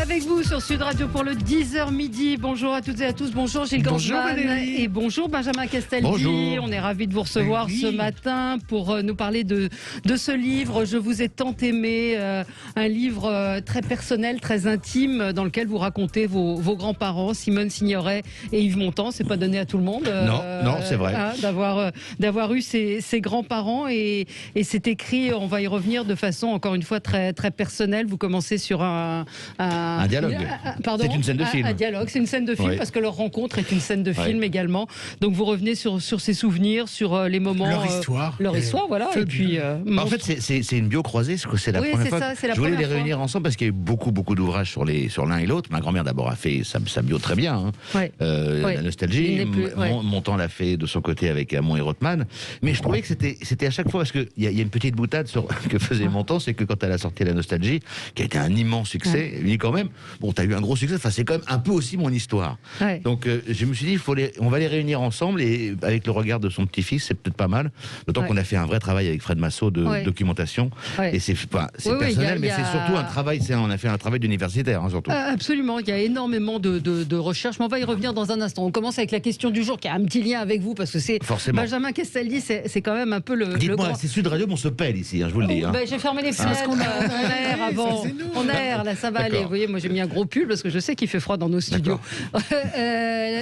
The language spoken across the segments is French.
avec vous sur Sud Radio pour le 10h midi. Bonjour à toutes et à tous. Bonjour Gilles Gansman et bonjour Benjamin Castaldi. Bonjour. On est ravis de vous recevoir ce matin pour nous parler de ce livre. Je vous ai tant aimé, un livre très personnel, très intime, dans lequel vous racontez vos grands-parents, Simone Signoret et Yves Montand. C'est pas donné à tout le monde. Non, c'est vrai. D'avoir eu ces grands-parents et c'est écrit, on va y revenir de façon encore une fois très, très personnelle. Vous commencez sur un dialogue. Pardon, c'est une scène de film. Un dialogue, c'est une scène de film parce que leur rencontre est une scène de film également. Donc vous revenez sur ces souvenirs, sur les moments. Leur histoire, voilà. Et puis, en fait, c'est une bio croisée. C'est la première fois. Je voulais les réunir ensemble parce qu'il y a eu beaucoup d'ouvrages sur l'un et l'autre. Ma grand-mère d'abord a fait sa bio très bien. La nostalgie. Montand l'a fait de son côté avec Hamon et Rothman. Mais je trouvais que c'était à chaque fois parce qu'il y a une petite boutade que faisait Montand, c'est que quand elle a sorti la nostalgie, qui a été un immense succès, il dit quand même, bon, t'as eu un gros succès, enfin, c'est quand même un peu aussi mon histoire. Donc, je me suis dit, on va les réunir ensemble et avec le regard de son petit-fils, c'est peut-être pas mal. D'autant qu'on a fait un vrai travail avec Fred Massot de documentation. Et c'est personnel, mais c'est surtout un travail, on a fait un travail d'universitaire, surtout. Absolument, il y a énormément de recherches, mais on va y revenir dans un instant. On commence avec la question du jour, qui a un petit lien avec vous, parce que c'est Benjamin Castaldi, c'est quand même un peu le Dites-moi, grand... c'est Sud Radio, mais on se pèle ici, je vous le dis. J'ai fermé les fenêtres, on aère avant. On aère, là, ça va aller. Vous voyez, moi j'ai mis un gros pull parce que je sais qu'il fait froid dans nos studios.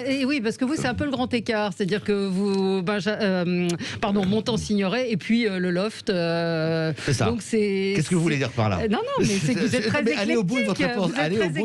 Et oui, parce que vous, c'est un peu le grand écart. C'est-à-dire que vous, Montand Signoret et puis le loft. C'est ça. Qu'est-ce que vous voulez dire par là? Non, mais c'est que vous êtes très éclectique. Allez au bout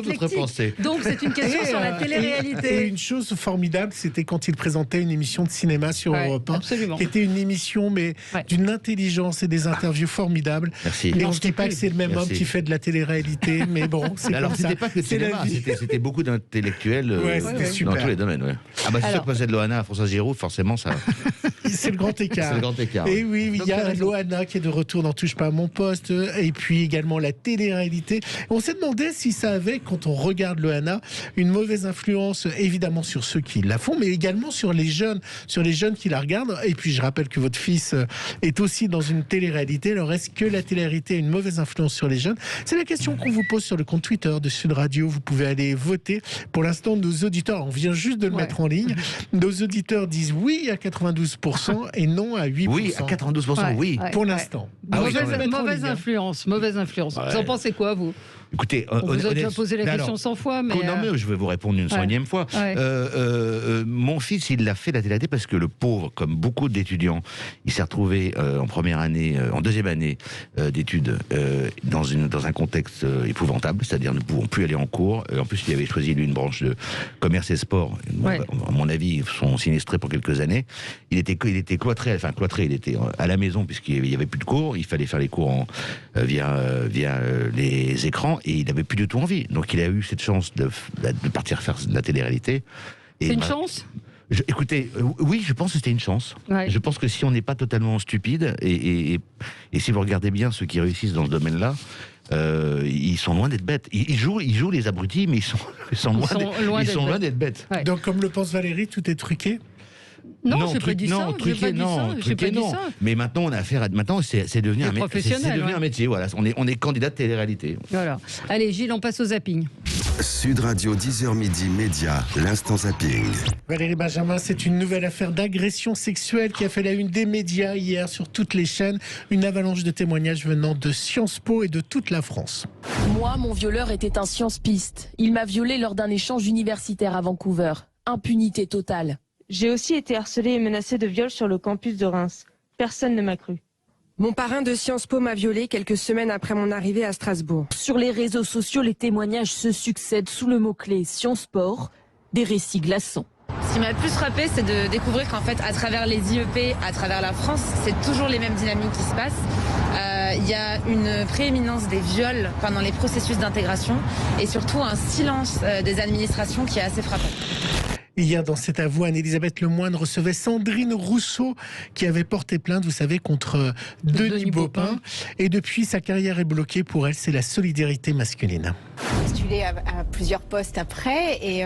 de votre pensée. Donc c'est une question sur la télé-réalité. Et une chose formidable, c'était quand il présentait une émission de cinéma sur Europe 1, qui était une émission, mais d'une intelligence et des interviews formidables. Merci. Et on ne dit pas que c'est le même homme qui fait de la télé-réalité, mais bon, c'est alors, comme ça. C'était pas que le cinéma, c'était beaucoup d'intellectuels dans tous les domaines. Ah bah c'est sûr que passer de Loana à François Giroud, forcément ça... C'est le grand écart. C'est le grand écart. Et oui, il y a Loana qui est de retour dans Touche pas à mon poste, et puis également la télé-réalité. On s'est demandé si ça avait, quand on regarde Loana, une mauvaise influence évidemment sur ceux qui la font, mais également sur les jeunes qui la regardent. Et puis je rappelle que votre fils est aussi dans une télé-réalité. Alors est-ce que la télé-réalité a une mauvaise influence sur les jeunes? C'est la question qu'on vous pose sur le compte Twitter de Sud Radio. Vous pouvez aller voter. Pour l'instant, nos auditeurs, on vient juste de le mettre en ligne, nos auditeurs disent oui à 92% et non à 8%. Oui, à 92%, oui. Pour l'instant. Mauvaise influence. Vous en pensez quoi, vous? Écoutez, on vous a déjà posé la question 100 fois, mais... Non, mais je vais vous répondre une 100e fois. Mon fils, il l'a fait la télé parce que le pauvre, comme beaucoup d'étudiants, il s'est retrouvé en deuxième année d'études dans un contexte épouvantable, c'est-à-dire ne pouvant plus aller en cours. En plus, il avait choisi lui une branche de commerce et sport. À mon avis, ils sont sinistrés pour quelques années. Il était cloîtré, il était à la maison puisqu'il n'y avait plus de cours. Il fallait faire les cours via les écrans. Et il n'avait plus du tout envie. Donc il a eu cette chance de partir faire de la télé-réalité. C'est une chance ? Écoutez, oui, je pense que c'était une chance. Je pense que si on n'est pas totalement stupide, et si vous regardez bien ceux qui réussissent dans ce domaine-là, ils sont loin d'être bêtes. Ils jouent les abrutis, mais ils sont loin d'être bêtes. Donc comme le pense Valérie, tout est truqué? Non, j'ai pas dit ça. Truqué, non. Mais maintenant, on a affaire à... Maintenant, c'est devenu un métier. Voilà, on est candidat de télé-réalité. Voilà. Allez, Gilles, on passe au zapping. Sud Radio, 10h midi, Média, l'instant zapping. Valérie Benjamin, c'est une nouvelle affaire d'agression sexuelle qui a fait la une des médias hier sur toutes les chaînes. Une avalanche de témoignages venant de Sciences Po et de toute la France. Moi, mon violeur était un science-piste. Il m'a violée lors d'un échange universitaire à Vancouver. Impunité totale. J'ai aussi été harcelée et menacée de viol sur le campus de Reims. Personne ne m'a cru. Mon parrain de Sciences Po m'a violée quelques semaines après mon arrivée à Strasbourg. Sur les réseaux sociaux, les témoignages se succèdent sous le mot-clé Sciences Po, des récits glaçants. Ce qui m'a le plus frappé, c'est de découvrir qu'en fait, à travers les IEP, à travers la France, c'est toujours les mêmes dynamiques qui se passent. Il y a une prééminence des viols pendant les processus d'intégration et surtout un silence des administrations qui est assez frappant. Hier, dans cette avouée, Anne-Elisabeth Lemoine recevait Sandrine Rousseau, qui avait porté plainte, vous savez, contre Denis Baupin. Et depuis, sa carrière est bloquée. Pour elle, c'est la solidarité masculine. Postulé à plusieurs postes après, et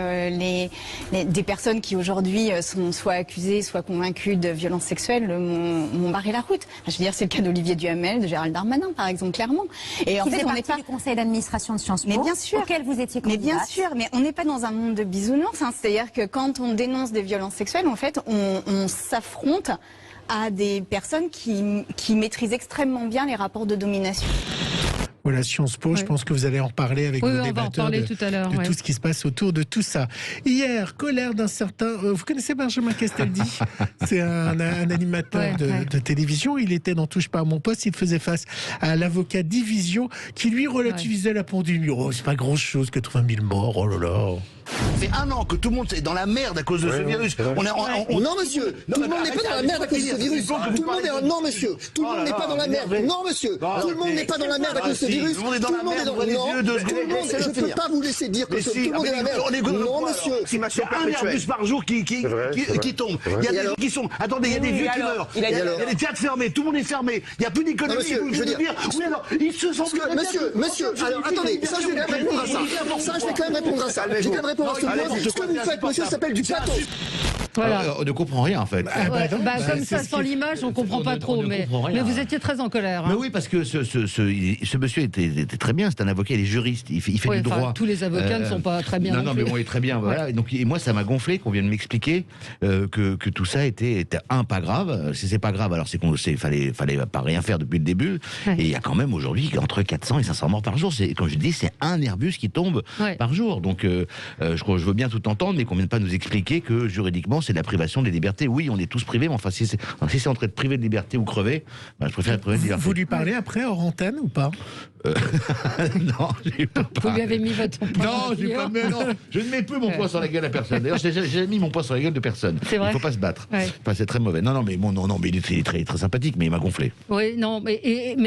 des personnes qui aujourd'hui sont soit accusées, soit convaincues de violences sexuelles m'ont barré la route. Je veux dire, c'est le cas d'Olivier Duhamel, de Gérald Darmanin, par exemple, clairement. Et en fait, on n'est pas du conseil d'administration de Sciences Po, mais bien sûr, auquel vous étiez candidate. Mais bien sûr, mais on n'est pas dans un monde de bisounours. C'est-à-dire que quand on dénonce des violences sexuelles, en fait, on s'affronte à des personnes qui maîtrisent extrêmement bien les rapports de domination. Voilà, Sciences Po, je pense que vous allez en parler avec vos débatteurs de tout ce qui se passe autour de tout ça. Hier, colère d'un certain... vous connaissez Benjamin Castaldi? C'est un animateur de télévision. Il était dans Touche pas à mon poste. Il faisait face à l'avocat Division qui, lui, relativisait la pandémie. Oh, c'est pas grand-chose, 80 000 morts, oh là là. C'est 1 an que tout le monde est dans la merde à cause de ce virus. Non, monsieur, tout le monde n'est pas dans la merde à cause de ce virus. Tout le monde est... Non, monsieur, tout le monde n'est pas dans la merde. Non, monsieur, tout le monde n'est pas dans la merde à cause de ce virus. Tout le monde est dans la merde. Non, je ne peux pas vous laisser dire que tout le monde est dans la merde. Non, monsieur. C'est un virus par jour qui tombe. Il y a des gens qui sont... Attendez, il y a des vieux qui meurent. Il y a des théâtres fermés. Tout le monde est fermé. Il n'y a plus d'économie. Je veux dire... Oui, alors, ils se sont... Monsieur, alors, attendez, ça, je vais quand même répondre à ça. Ça, je vais quand même répondre à ça. Je vais quand même répondre à ce point. Ce que vous faites, monsieur, s'appelle du pathos. Voilà. On ne comprend rien, en fait. Comme ça, sans l'image, on ne comprend pas trop. Mais vous étiez très en colère. Mais oui, parce que ce monsieur était très bien. C'est un avocat, il est juriste. Il fait du droit. Tous les avocats ne sont pas très bien. Non, mais bon, il est très bien. Voilà. Et moi, ça m'a gonflé qu'on vienne m'expliquer que tout ça était pas grave. Si c'est pas grave, alors c'est qu'il fallait pas rien faire depuis le début. Et il y a quand même aujourd'hui entre 400 et 500 morts par jour. Comme je dis, c'est un Airbus qui tombe par jour. Donc, je veux bien tout entendre, mais qu'on ne vienne pas nous expliquer que juridiquement, c'est de la privation des libertés. Oui, on est tous privés, mais enfin, si c'est entre être privé de liberté ou crever, je préfère être privé de liberté. Vous lui parlez après, hors antenne, ou pas? Non, j'ai pas. Vous lui avez mis votre poing. Non, je ne mets plus mon poing sur la gueule à personne. D'ailleurs, j'ai mis mon poing sur la gueule de personne. C'est vrai. Il ne faut pas se battre. Enfin, c'est très mauvais. Non, mais il est très, très sympathique, mais il m'a gonflé. Oui, non, mais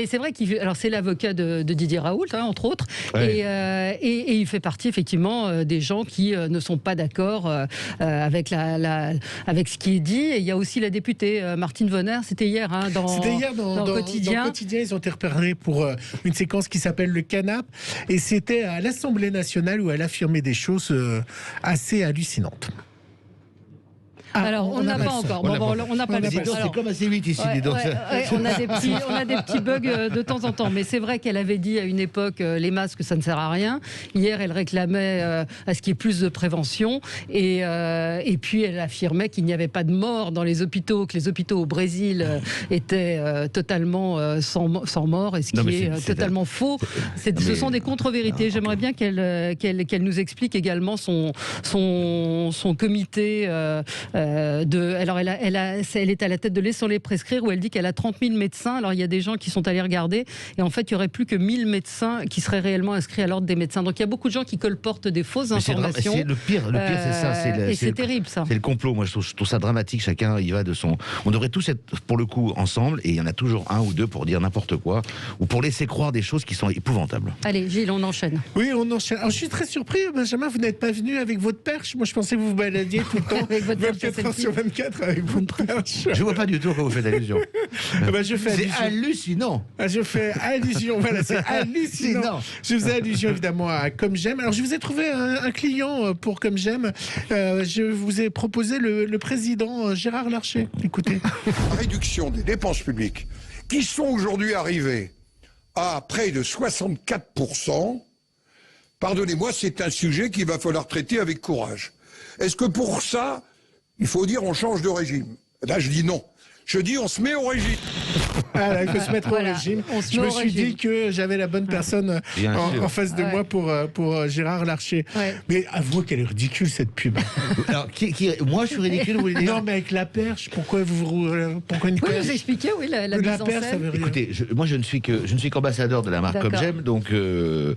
c'est vrai alors c'est l'avocat de Didier Raoult, entre autres, et il fait partie effectivement des gens qui ne sont pas d'accord avec ce qui est dit. Et il y a aussi la députée Martine Vonner, c'était hier dans Quotidien. Dans Quotidien, ils ont été repérés pour une séquence qui s'appelle le canap, et c'était à l'Assemblée nationale où elle affirmait des choses assez hallucinantes. Alors, on n'a pas encore. On n'a pas le temps. C'est comme assez vite ici. On a des petits bugs de temps en temps. Mais c'est vrai qu'elle avait dit à une époque les masques, ça ne sert à rien. Hier, elle réclamait à ce qu'il y ait plus de prévention. Et puis, elle affirmait qu'il n'y avait pas de morts dans les hôpitaux, que les hôpitaux au Brésil étaient totalement sans mort, et ce qui est totalement faux. Ce sont des contre-vérités. J'aimerais bien qu'elle nous explique également son comité. Alors elle est à la tête de Laissons-les prescrire, où elle dit qu'elle a 30 000 médecins. Alors il y a des gens qui sont allés regarder, et en fait il n'y aurait plus que 1000 médecins qui seraient réellement inscrits à l'ordre des médecins. Donc il y a beaucoup de gens qui colportent des fausses informations. Le pire, c'est ça. C'est terrible, ça. C'est le complot. Moi je trouve ça dramatique. Chacun y va de son... On devrait tous être pour le coup ensemble, et il y en a toujours un ou deux pour dire n'importe quoi, ou pour laisser croire des choses qui sont épouvantables. Allez Gilles, on enchaîne. Oui, on enchaîne. Alors, je suis très surpris, Benjamin, vous n'êtes pas venu avec votre perche. Moi je pensais que vous vous baladiez tout le temps avec votre 24 heures sur 24 avec votre perche. Je vois pas du tout à quoi vous faites allusion. C'est hallucinant. Je fais allusion. Voilà, c'est hallucinant. Je faisais allusion évidemment à Comme J'aime. Alors je vous ai trouvé un client pour Comme J'aime. Je vous ai proposé le président Gérard Larcher. Écoutez. Réduction des dépenses publiques qui sont aujourd'hui arrivées à près de 64%. Pardonnez-moi, c'est un sujet qu'il va falloir traiter avec courage. Est-ce que pour ça, il faut dire on change de régime? Là, je dis non. Je dis on se met au régime. Ah, il faut se mettre au régime. Je me suis dit que j'avais la bonne personne en face de moi pour Gérard Larcher. Ouais. Mais avouez qu'elle est ridicule, cette pub. Alors, moi, je suis ridicule, vous voulez dire? Non, mais avec la perche, pourquoi une perche? Vous expliquez, la mise en perche, scène. Écoutez, moi, je ne suis qu'ambassadeur de la marque Comme J'aime, donc je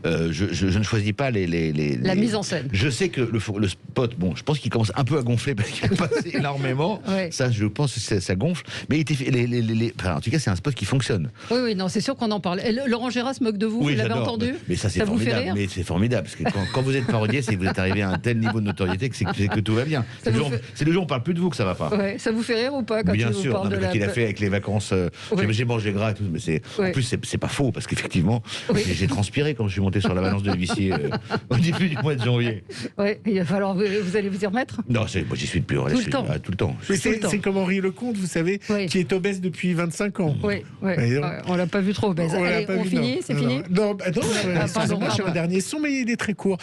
ne choisis pas la mise en scène. Je sais que le spot, je pense qu'il commence un peu à gonfler parce qu'il est passé énormément. Ouais. Ça, je pense que ça gonfle. Mais en tout cas, c'est un spot qui fonctionne. Oui, non, c'est sûr qu'on en parle. Laurent Gérard se moque de vous, vous l'avez entendu? Mais ça, c'est formidable. Mais c'est formidable, parce que quand vous êtes parodié, c'est que vous êtes arrivé à un tel niveau de notoriété que tout va bien. C'est le jour où on parle plus de vous que ça va pas. Ouais, ça vous fait rire ou pas quand bien il vous parle de la... qu'il a fait avec les vacances. J'ai mangé gras et tout, mais en plus, c'est pas faux, parce qu'effectivement, j'ai transpiré quand je suis monté sur la balance de l'huissier au début du mois de janvier. Oui, il va falloir, vous allez vous y remettre? Non, moi j'y suis depuis tout le temps. C'est comme Henri Lecomte, vous savez, qui est obèse depuis 25 ans. Oui, on l'a pas vu trop obèse. Allez, on finit, c'est fini? Non, moi j'ai un dernier son, mais il est très court.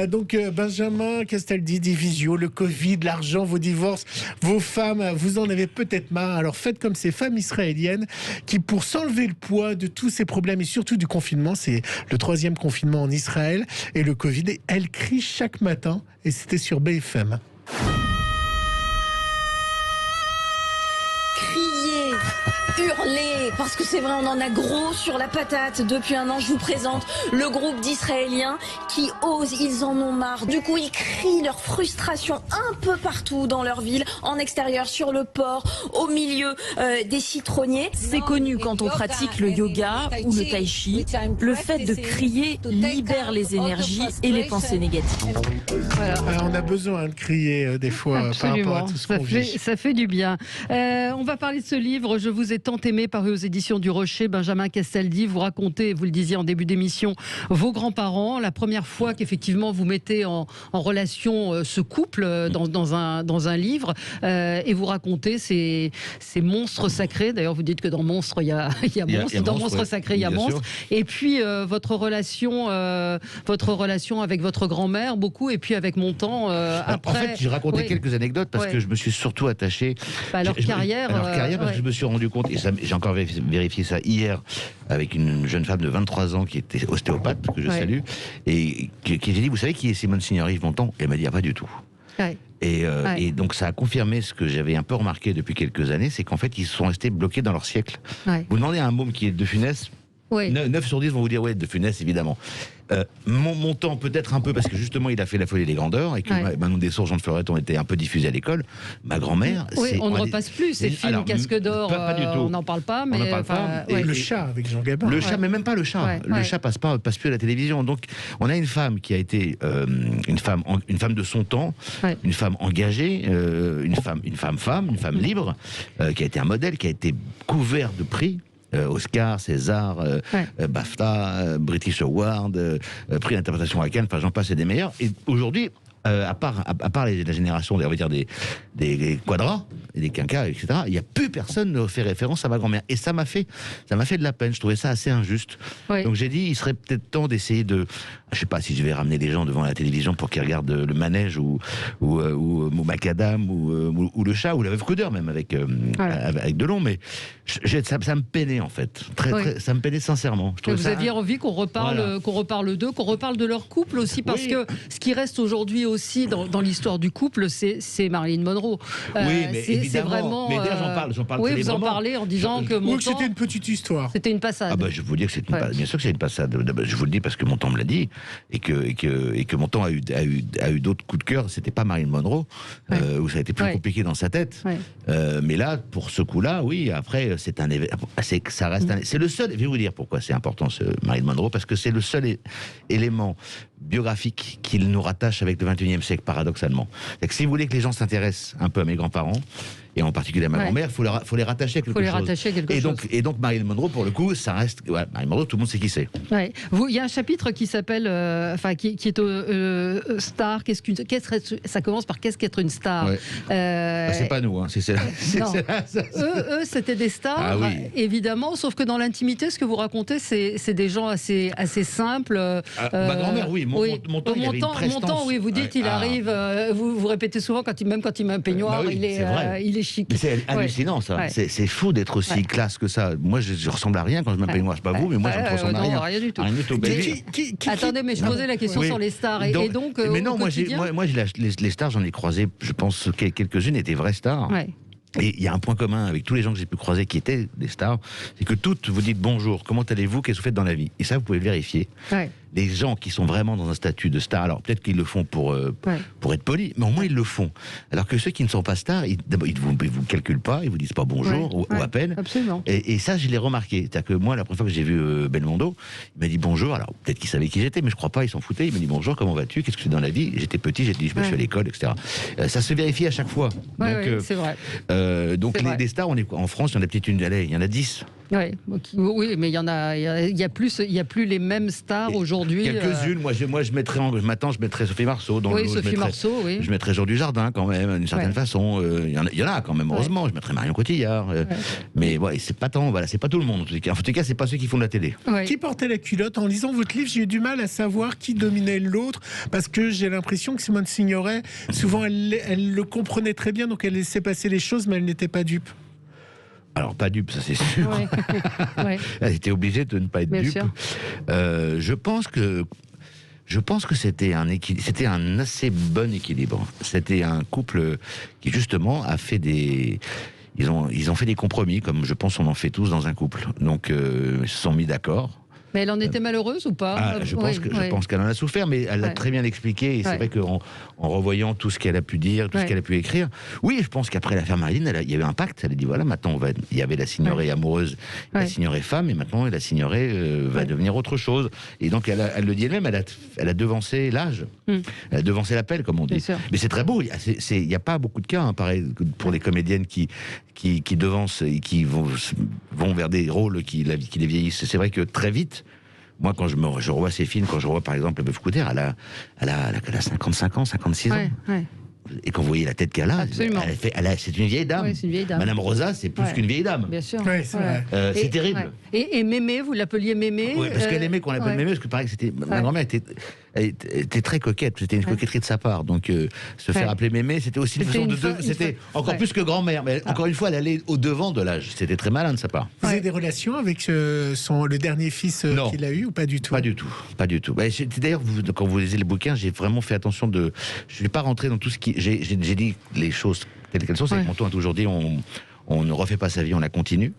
Donc Benjamin Castaldi, Divisio, le Covid, l'argent, vos divorces, vos femmes, vous en avez peut-être marre. Alors faites comme ces femmes israéliennes qui, pour s'enlever le poids de tous ces problèmes et surtout du confinement, c'est le 3e confinement en Israël et le Covid, elles crient chaque matin, et c'était sur BFM. Hurler, parce que c'est vrai, on en a gros sur la patate. Depuis un an, je vous présente le groupe d'Israéliens qui osent, ils en ont marre. Du coup, ils crient leur frustration un peu partout dans leur ville, en extérieur, sur le port, au milieu des citronniers. C'est connu quand on pratique le yoga ou le tai chi. Le fait de crier libère les énergies et les pensées négatives. Voilà. On a besoin de crier des fois. Absolument. Par rapport à tout ce qu'on vit. Ça fait du bien. On va parler de ce livre, Je vous ai tant aimé, paru aux éditions du Rocher. Benjamin Castaldi, vous racontez, vous le disiez en début d'émission, vos grands-parents, la première fois qu'effectivement vous mettez en relation ce couple dans un livre, et vous racontez ces monstres sacrés. D'ailleurs, vous dites que dans Monstres, il y a monstre, dans Monstres sacrés, il y a monstre. Et puis votre relation avec votre grand-mère, beaucoup, et puis avec Montand après. En fait, j'ai raconté quelques anecdotes parce que je me suis surtout attaché à leur carrière. Parce que je me suis rendu compte, et j'ai encore vérifié ça hier, avec une jeune femme de 23 ans qui était ostéopathe, que je salue, et qui j'ai dit, vous savez qui est Simone Signoret-Yves Montand? Et elle m'a dit, pas du tout. Ouais. Et donc ça a confirmé ce que j'avais un peu remarqué depuis quelques années, c'est qu'en fait ils sont restés bloqués dans leur siècle. Vous demandez à un môme qui est de Funès, 9 sur 10 vont vous dire de Funès évidemment. Montand peut-être un peu parce que justement il a fait La Folie des Grandeurs et que Manon Dessours, Jean de Florette ont été un peu diffusés à l'école. Ma grand-mère, on ne repasse plus ces films Casque d'Or, pas du tout. On n'en parle pas, mais et le chat avec Jean Gabin. Le chat, mais même pas le chat. Le chat passe plus à la télévision. Donc on a une femme qui a été une femme de son temps, une femme engagée, une femme libre, qui a été un modèle, qui a été couvert de prix. Oscar, César, BAFTA, British Award, prix d'interprétation à Cannes, enfin j'en passe et des meilleurs. Et aujourd'hui, à part la génération, on va dire des quadras et des quinquas, etc. Il n'y a plus personne ne fait référence à ma grand-mère. Et ça m'a fait de la peine. Je trouvais ça assez injuste. Donc j'ai dit, il serait peut-être temps d'essayer de, je sais pas si je vais ramener des gens devant la télévision pour qu'ils regardent le manège ou Macadam ou le chat ou la Veuve Coudeur même avec Delon. Mais ça me peinait en fait. Ça me peinait sincèrement. Vous aviez envie qu'on reparle d'eux, qu'on reparle de leur couple aussi, parce que ce qui reste aujourd'hui aussi dans l'histoire du couple, c'est Marilyn Monroe. Oui, mais évidemment. Vraiment, mais d'ailleurs, j'en parle. Oui, vous en parlez en disant que Montand... c'était une petite histoire. C'était une passade. Ah bah, je vais vous dire que c'est bien sûr que c'est une passade. Je vous le dis parce que Montand me l'a dit et que Montand a eu d'autres coups de cœur. C'était pas Marilyn Monroe où ça a été plus compliqué dans sa tête. Mais là, pour ce coup-là, oui. Après, c'est un événement. Ça reste. C'est le seul. Je vais vous dire pourquoi c'est important Marilyn Monroe, parce que c'est le seul élément biographique qu'il nous rattache avec le 21e siècle, paradoxalement. C'est que si vous voulez que les gens s'intéressent un peu à mes grands-parents, et en particulier à ma grand-mère, il faut les rattacher à quelque chose. Et donc Marilyn Monroe, pour le coup, ça reste... Marilyn Monroe, tout le monde sait qui c'est. Il y a un chapitre qui s'appelle... qui est au Star. Ça commence par qu'est-ce qu'être une star. C'est pas nous, hein. Eux, c'était des stars, évidemment, sauf que dans l'intimité, ce que vous racontez, c'est des gens assez simples. Ma grand-mère, Montand, il avait une prestance. Montand, oui, vous dites, il arrive... Vous répétez souvent, même quand il met un peignoir, il est chic. Mais c'est hallucinant, ça. C'est fou d'être aussi classe que ça. Moi, je ressemble à rien quand je mets un peignoir. Je sais pas vous, mais moi, je ne ressemble à rien. Rien du tout. Attendez, mais je posais la question sur les stars. Et donc, mais non, moi, les stars, j'en ai croisé, je pense, quelques-unes étaient vraies stars. Et il y a un point commun avec tous les gens que j'ai pu croiser qui étaient des stars, c'est que toutes vous dites bonjour, comment allez-vous, qu'est-ce que vous faites dans la vie? Et ça, vous pouvez le vérifier. les gens qui sont vraiment dans un statut de star, alors peut-être qu'ils le font pour être polis, mais au moins ils le font. Alors que ceux qui ne sont pas stars, ils vous calculent pas, ils vous disent pas bonjour ou à peine. Absolument. Et ça, je l'ai remarqué. C'est-à-dire que moi, la première fois que j'ai vu Belmondo, il m'a dit bonjour. Alors peut-être qu'il savait qui j'étais, mais je crois pas, il s'en foutait. Il m'a dit bonjour, comment vas-tu? Qu'est-ce que c'est dans la vie? J'étais petit, j'ai dit je me suis à l'école, etc. Ça se vérifie à chaque fois. C'est vrai. Donc les stars, en France, il y en a peut-être il y en a 10. Oui, mais il y en a, il y a plus les mêmes stars aujourd'hui. Quelques-unes. Moi, je mettrais je mettrais Sophie Marceau dans le lot. Sophie Marceau, oui. Je mettrais Jean Dujardin quand même, d'une certaine façon. Il y en a quand même, heureusement. Je mettrais Marion Cotillard. Mais c'est pas tant. Voilà, c'est pas tout le monde. En tout cas, c'est pas ceux qui font de la télé. Qui portait la culotte? En lisant votre livre, j'ai eu du mal à savoir qui dominait l'autre, parce que j'ai l'impression que Simone Signoret, souvent, elle le comprenait très bien, donc elle laissait passer les choses, mais elle n'était pas dupe. Alors, pas dupe, ça c'est sûr. Elle était obligée de ne pas être dupe. Je pense que c'était un assez bon équilibre. C'était un couple qui, justement, a fait ils ont fait des compromis, comme je pense on en fait tous dans un couple. Donc, ils se sont mis d'accord. Mais elle en était malheureuse ou pas? Je pense qu'elle en a souffert, mais elle l'a très bien expliqué. Et c'est vrai qu'en revoyant tout ce qu'elle a pu dire, tout ce qu'elle a pu écrire, oui, je pense qu'après l'affaire Marilyn, il y a eu un pacte. Elle a dit voilà, maintenant il y avait la Signoret amoureuse, la Signoret femme, et maintenant la Signoret va devenir autre chose. Et donc elle le dit elle-même, elle a devancé l'âge, elle a devancé l'appel, comme on dit. Mais c'est très beau. Il n'y a pas beaucoup de cas, pareil, pour les comédiennes qui devancent et qui vont vers des rôles qui les vieillissent. C'est vrai que très vite. Moi, quand je revois ces films, quand je revois par exemple La Veuve Cloutaire, elle a 55 ans, 56 ans. Et quand vous voyez la tête qu'elle a, c'est une vieille dame. C'est une vieille dame. Madame Rosa, c'est plus qu'une vieille dame. Bien sûr. C'est terrible. Et Mémé, vous l'appeliez Mémé? Oui, parce qu'elle aimait qu'on l'appelle Mémé, parce que pareil, ma grand-mère était très coquette. C'était une coquetterie de sa part. Donc, se faire appeler Mémé, c'était aussi une façon de... C'était encore plus que grand-mère. Mais encore une fois, elle allait au-devant de l'âge. C'était très malin de sa part. Vous avez des relations avec le dernier fils qu'il a eu ou pas du tout? Pas du tout. D'ailleurs, quand vous lisez les bouquins, j'ai vraiment fait attention de... Je ne suis pas rentré dans tout ce qui... J'ai dit les choses telles qu'elles sont. C'est que mon ton a toujours dit on ne refait pas sa vie, on la continue.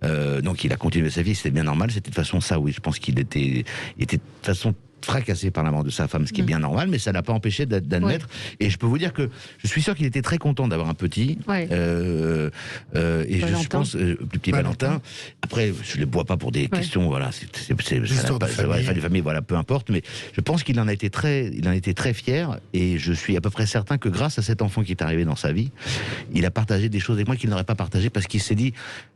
Donc il a continué sa vie, c'était bien normal. C'était de toute façon ça, oui. Je pense qu'il était de toute façon fracassé par la mort de sa femme, ce qui est bien normal, mais ça n'a pas empêché d'admettre. Et je peux vous dire que je suis sûr qu'il était très content d'avoir un petit. Et je pense le petit Valentin. Après, je ne le bois pas pour des questions. Voilà, c'est de famille. Voilà, peu importe. Mais je pense qu'il en a été très fier. Et je suis à peu près certain que grâce à cet enfant qui est arrivé dans sa vie, il a partagé des choses avec moi qu'il n'aurait pas partagé parce qu'il s'est dit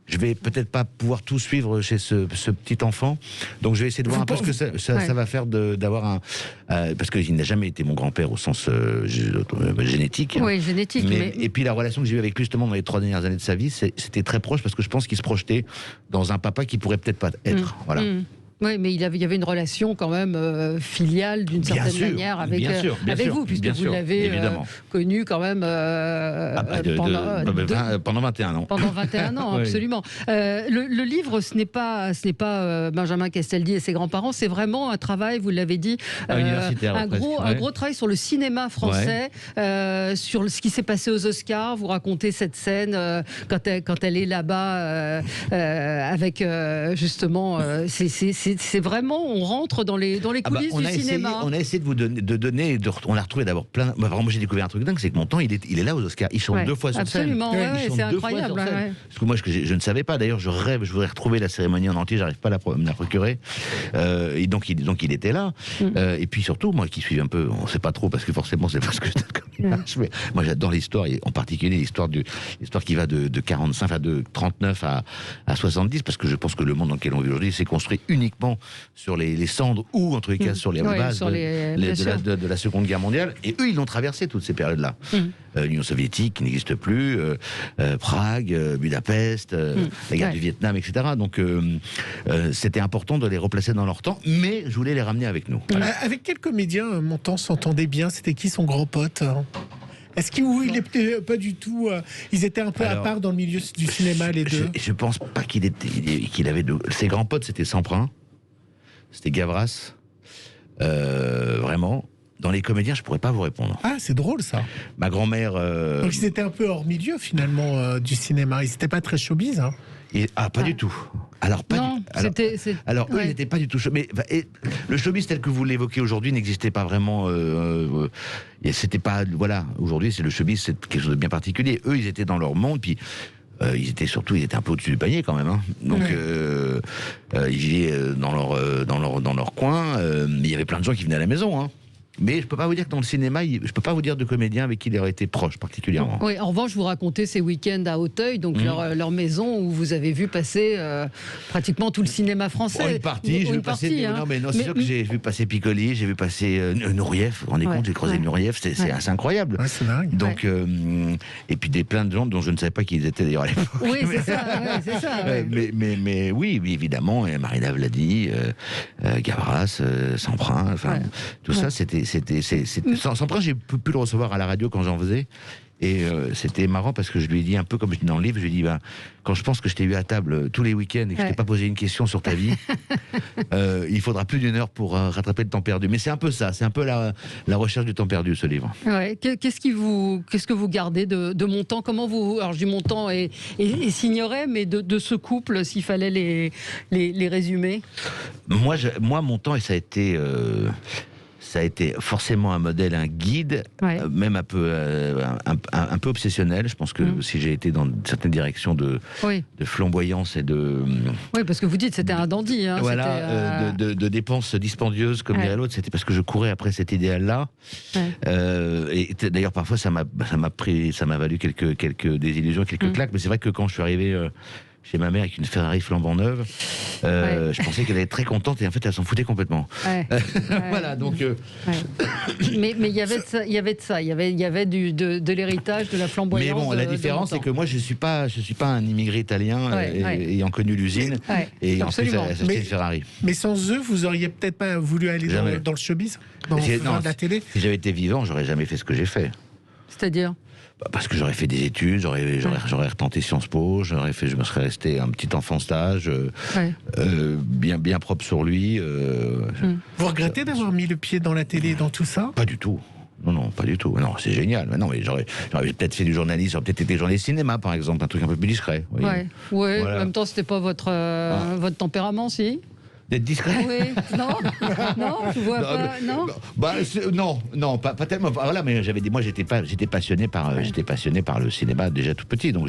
je vais peut-être pas pouvoir tout suivre chez ce petit enfant. Donc je vais essayer de voir un peu ce que ça va faire d'avoir parce qu'il n'a jamais été mon grand-père au sens génétique. Oui, génétique. Et puis la relation que j'ai eue avec lui justement dans les 3 dernières années de sa vie, c'était très proche parce que je pense qu'il se projetait dans un papa qui pourrait peut-être pas être. Voilà. Oui, mais il y avait une relation quand même filiale d'une certaine manière avec vous, puisque vous l'avez connu quand même pendant 21 ans. Pendant 21 ans, absolument. Le livre, ce n'est pas Benjamin Castaldi et ses grands-parents, c'est vraiment un travail, vous l'avez dit, un gros travail sur le cinéma français, sur ce qui s'est passé aux Oscars. Vous racontez cette scène quand elle est là-bas avec justement c'est vraiment, on rentre dans les coulisses du cinéma. On a essayé de vous donner, on a retrouvé d'abord plein. Vraiment, j'ai découvert un truc dingue, c'est que mon temps, il est là aux Oscars. Il chante 2 fois sur scène. Absolument, c'est incroyable. Parce que moi, je ne savais pas. D'ailleurs, je voudrais retrouver la cérémonie en entier. J'arrive pas à me la procurer. Et donc, il était là. Et puis surtout, moi, qui suis un peu, on sait pas trop parce que forcément, c'est parce que mais moi, j'adore l'histoire, et en particulier l'histoire qui va de 45, de 39 à 70, parce que je pense que le monde dans lequel on vit aujourd'hui s'est construit uniquement sur les cendres ou en tous les cas sur les bases de la Seconde Guerre mondiale, et eux ils l'ont traversé toutes ces périodes-là. L'Union soviétique qui n'existe plus, Prague, Budapest, la guerre du Vietnam, etc. Donc c'était important de les replacer dans leur temps, mais je voulais les ramener avec nous. Avec quel comédien Montand s'entendait bien? C'était qui son grand pote? Est-ce qu'il était pas du tout... ils étaient un peu à part dans le milieu du cinéma, les deux? Je pense pas qu'il avait... Ses grands potes, c'était Semprin, c'était Gavras, vraiment. Dans les comédiens, je pourrais pas vous répondre. Ah, c'est drôle, ça. Ma grand-mère... Donc ils étaient un peu hors milieu, finalement, du cinéma. Ils n'étaient pas très showbiz, hein. Pas du tout. Alors, Alors eux, ils n'étaient pas du tout showbiz. Le showbiz tel que vous l'évoquez aujourd'hui n'existait pas vraiment. C'était pas. Voilà, aujourd'hui, c'est le showbiz, c'est quelque chose de bien particulier. Eux, ils étaient dans leur monde, puis. Ils étaient un peu au-dessus du panier quand même, hein. Donc ils vivaient dans leur coin, mais il y avait plein de gens qui venaient à la maison, hein. Mais je peux pas vous dire que dans le cinéma, je peux pas vous dire de comédiens avec qui il aurait été proche particulièrement. Oui, en revanche, vous racontez ces week-ends à Auteuil, donc leur maison où vous avez vu passer pratiquement tout le cinéma français. Une partie, j'ai vu passer. Non, c'est sûr que j'ai vu passer Piccoli, j'ai vu passer Nureyev. Vous vous rendez compte, j'ai croisé Nureyev, c'est assez incroyable. Ouais, c'est dingue. Donc, et puis plein de gens dont je ne savais pas qui ils étaient d'ailleurs à l'époque. Oui, c'est ça. Mais oui, évidemment, Marina Vladi, Gavras, Samprin, tout ça, c'était. Samprin, j'ai pu le recevoir à la radio quand j'en faisais. Et c'était marrant parce que je lui ai dit, un peu comme je dis dans le livre, je lui ai dit, quand je pense que je t'ai eu à table tous les week-ends et que je t'ai pas posé une question sur ta vie, il faudra plus d'1 heure pour rattraper le temps perdu. Mais c'est un peu ça, c'est un peu la recherche du temps perdu, ce livre. Ouais. Qu'est-ce que vous gardez de Montand? Comment vous, alors je dis Montand et Signoret, mais de ce couple, s'il fallait les résumer? Moi, Montand, et ça a été forcément un modèle, un guide, même un peu obsessionnel. Je pense que si j'ai été dans certaines directions de flamboyance et de... Oui, parce que vous dites c'était un dandy. Hein, voilà, de dépenses dispendieuses, comme dirait l'autre, c'était parce que je courais après cet idéal-là. Et d'ailleurs, parfois, ça m'a valu quelques désillusions, quelques claques, mais c'est vrai que quand je suis arrivé... chez ma mère avec une Ferrari flambant neuve, je pensais qu'elle était très contente et en fait elle s'en foutait complètement. Voilà, donc. Mais il y avait de ça, il y avait de l'héritage, de la flamboyance. Mais bon, la différence c'est que moi je suis pas un immigré italien ayant connu l'usine et en plus acheté une Ferrari. Mais sans eux, vous auriez peut-être pas voulu aller dans le showbiz, dans la télé. Si j'avais été vivant, j'aurais jamais fait ce que j'ai fait. C'est-à-dire? Parce que j'aurais fait des études, j'aurais retenté Sciences Po, je me serais resté un petit enfant stage, bien propre sur lui. Vous regrettez d'avoir mis le pied dans la télé, dans tout ça? Pas du tout. Non, pas du tout. Non, c'est génial. Mais non, mais j'aurais peut-être fait du journalisme, j'aurais peut-être été journaliste cinéma, par exemple, un truc un peu plus discret. Voilà. En même temps, c'était pas votre tempérament, si? D'être discret? Oui, non, je vois pas, non, pas tellement. Voilà, mais j'étais passionné par le cinéma déjà tout petit, donc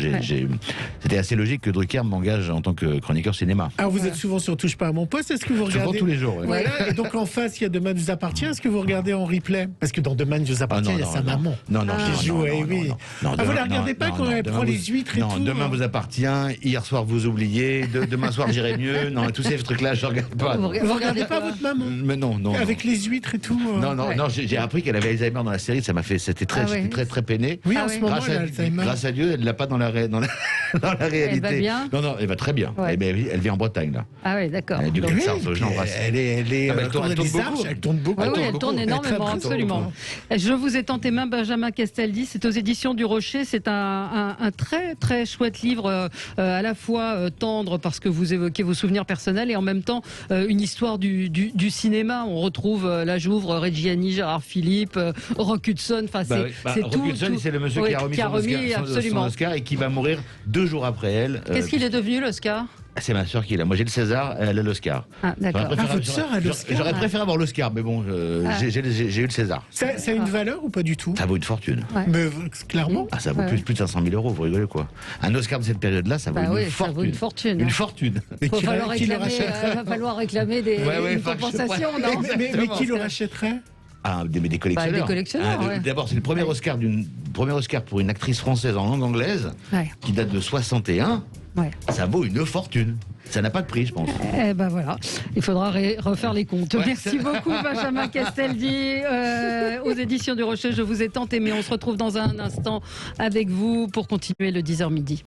c'était assez logique que Drucker m'engage en tant que chroniqueur cinéma. Alors vous êtes souvent sur Touche pas à mon poste, est-ce que vous regardez souvent tous les jours? Voilà, et donc en face il y a Demain nous appartient, est-ce que vous regardez en replay? Parce que dans Demain nous appartient, il y a sa maman. Non, j'ai joué, oui. Vous la regardez pas quand elle prend les huîtres et tout? Non, Demain vous appartient, Hier soir vous oubliez, Demain soir j'irai mieux, non, tous ces trucs-là je regarde. Vous regardez pas votre maman? Mais non. Avec les huîtres et tout. Non, j'ai appris qu'elle avait Alzheimer dans la série, c'était très peiné. Oui, en ce moment, elle a Alzheimer. Grâce à Dieu, elle l'a pas dans la réalité. Elle va bien? Non, elle va très bien. Ouais. Elle vit en Bretagne, là. Ah oui, d'accord. Elle tourne beaucoup. Oui, elle tourne énormément, absolument. Je vous ai tenté main, Benjamin Castaldi, c'est aux éditions du Rocher, c'est un très très chouette livre, à la fois tendre parce que vous évoquez vos souvenirs personnels et en même temps une histoire du cinéma. On retrouve, là j'ouvre, Reggiani, Gérard Philippe, Rock Hudson, enfin c'est tout. Rock Hudson, c'est le monsieur qui a remis son Oscar et qui va mourir 2 jours après elle. Qu'est-ce qu'il est devenu, l'Oscar? C'est ma soeur qui l'a. Moi j'ai le César, elle a l'Oscar. Ah, d'accord. Votre sœur a l'Oscar? J'aurais préféré avoir l'Oscar, mais bon, j'ai eu le César. Ça a une valeur ou pas du tout? Ça vaut une fortune. Mais clairement. Ça vaut plus de 500 000 €, vous rigolez quoi? Un Oscar de cette période-là, ça vaut une fortune. Ça vaut une fortune. Une fortune. Il va falloir réclamer une compensation, non? Mais qui le rachèterait? Des collectionneurs. Des collectionneurs, D'abord, c'est le premier Oscar pour une actrice française en langue anglaise qui date de 61. Ça vaut une fortune. Ça n'a pas de prix, je pense. Eh ben voilà, il faudra refaire les comptes. Merci beaucoup, Benjamin Castaldi. Aux éditions du Rocher, je vous ai tant aimé. On se retrouve dans un instant avec vous pour continuer le 10h midi.